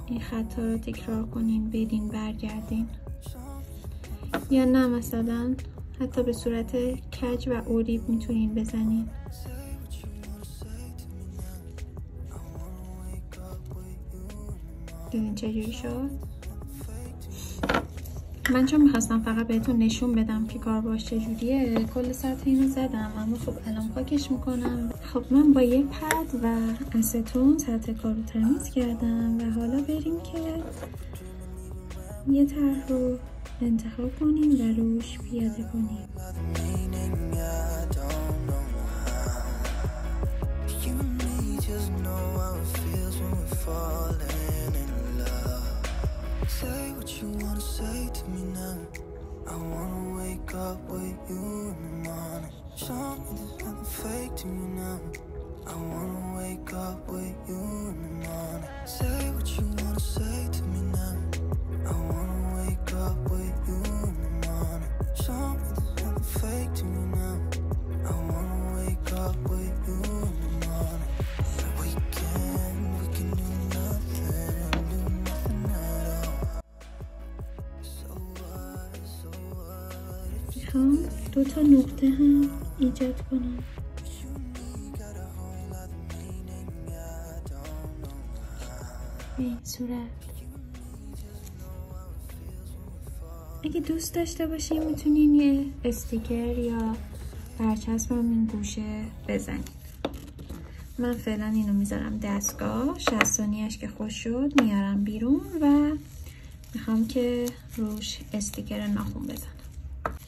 این خطا رو تکرار کنین، برین برگردین، یا نه مثلا حتی به صورت کج و اوریب میتونین بزنین. دیدین چجوری شد؟ من چون میخواستم فقط بهتون نشون بدم که کار باش چجوریه کل سطح اینو زدم، اما خب الان پاکش میکنم. خب من با یه پد و استون سطح کار رو تمیز کردم و حالا بریم که یه طرح رو انتخاب کنیم و روش پیاده کنیم. Say what you wanna say to me now. I wanna wake up with you in the morning. Show me there's nothing fake to me now. I wanna wake up with you in the morning. Say what you wanna say to me now. I wanna wake up with you in the morning. Show me there's nothing fake to me now. I wanna wake up with you in the morning. We can do nothing at all. میخوام 2 تا نقطه هم ایجاد کنم. به این صورت. اگه دوست داشته باشین میتونین یه استیکر یا برچسب هم این گوشه بزنید. من فعلا اینو میذارم دستگاه. 60 ثانیه‌اش که خوش شد میارم بیرون و میخوام که روش استیکر ناخن بزنم.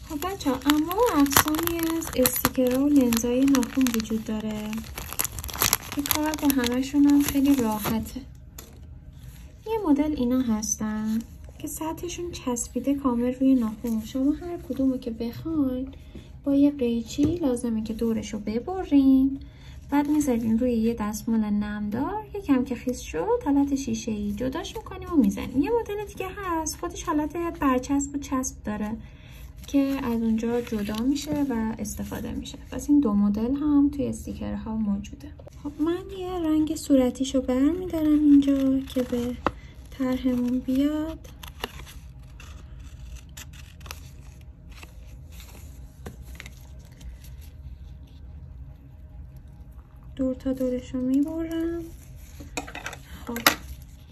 خب بچه ها، انواع و اقسامی از استیکرها و لنزای ناخن وجود داره که کار با همشون هم خیلی راحته. یه مدل اینا هستن که سطحشون چسبیده کامل روی ناخن. شما هر کدومو که بخواین با یه قیچی لازمه که دورش رو ببرین، بعد میذارین روی یه دستمال نمدار، یکم که خیس شد حالت شیشه‌ای جداش میکنیم و میزنیم. یه مدل دیگه هست خودش حالت برچسب و چسب داره که از اونجا جدا میشه و استفاده میشه. پس این 2 مدل هم توی استیکرها موجوده. خب من یه رنگ صورتیشو برمیدارم اینجا که به طرحمون بیاد. دور تا دورشو میبرم. خب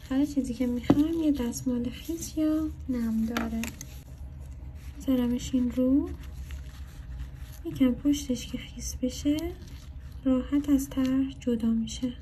هر چیزی که میخوایم یه دستمال خیس یا نم داره میذارمش این رو. یکم پشتش که خیس بشه راحت از طرح جدا میشه.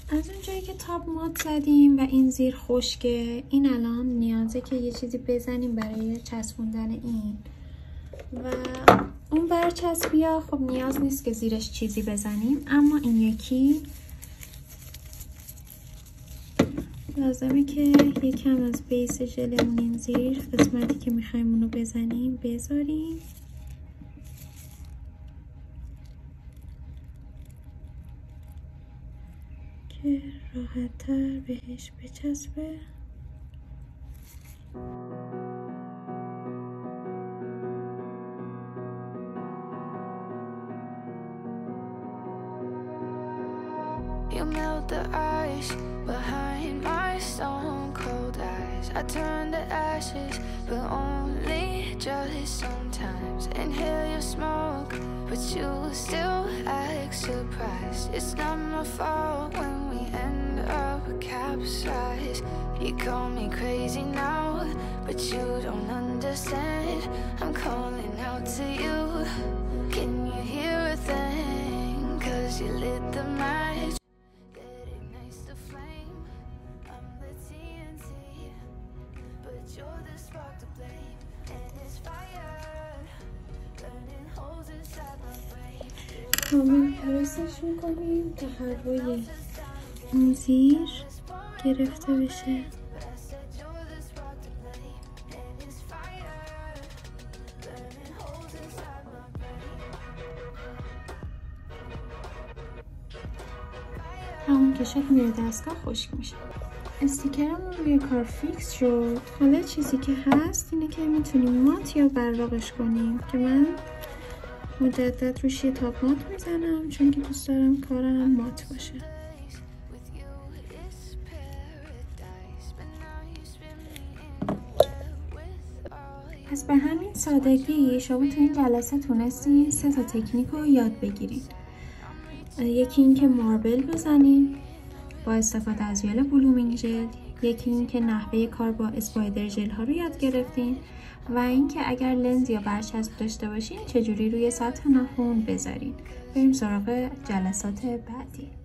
از اونجایی که تاب مات زدیم و این زیر خشکه، این الان نیازه که یه چیزی بزنیم برای چسبوندن این و اون برچسبیا. خب نیاز نیست که زیرش چیزی بزنیم، اما این یکی لازمه که یکم از بیس ژلمون این زیر قسمتی که میخوایم اونو بزنیم بذاریم که راحت تر بهش بچسبه. You melt the ice behind my stone cold eyes. I turn to ashes, but only just sometimes. Inhale your smoke, but you still act surprised. It's not my fault when we end up capsized. You call me crazy now, but you don't understand. I'm calling out to you. Can you hear a thing? 'Cause you lit the match. You're the spark to blame, and it's fire burning holes inside my brain. کامل پرسش میکنیم تا هوای اون زیر گرفته بشه. همون که شد میره دستگاه خشک میشه. استیکرمون روی کار فیکس شد. حالا چیزی که هست اینه که میتونیم مات یا براقش کنیم که من مجدد روش یه تاب مات میزنم چون که دوست دارم کارم مات باشه. پس به همین سادگی شما تو این جلسه تونستین 3 تا تکنیک رو یاد بگیرین. یکی این که ماربل بزنین با استفاده از ژل بلومینگ ژل، یکی این که نحوه کار با اسپایدر ژل ها رو یاد گرفتین و اینکه اگر لنز یا برچسب داشته باشین چجوری روی سطح ناخن بذارین. بریم سراغ جلسات بعدی.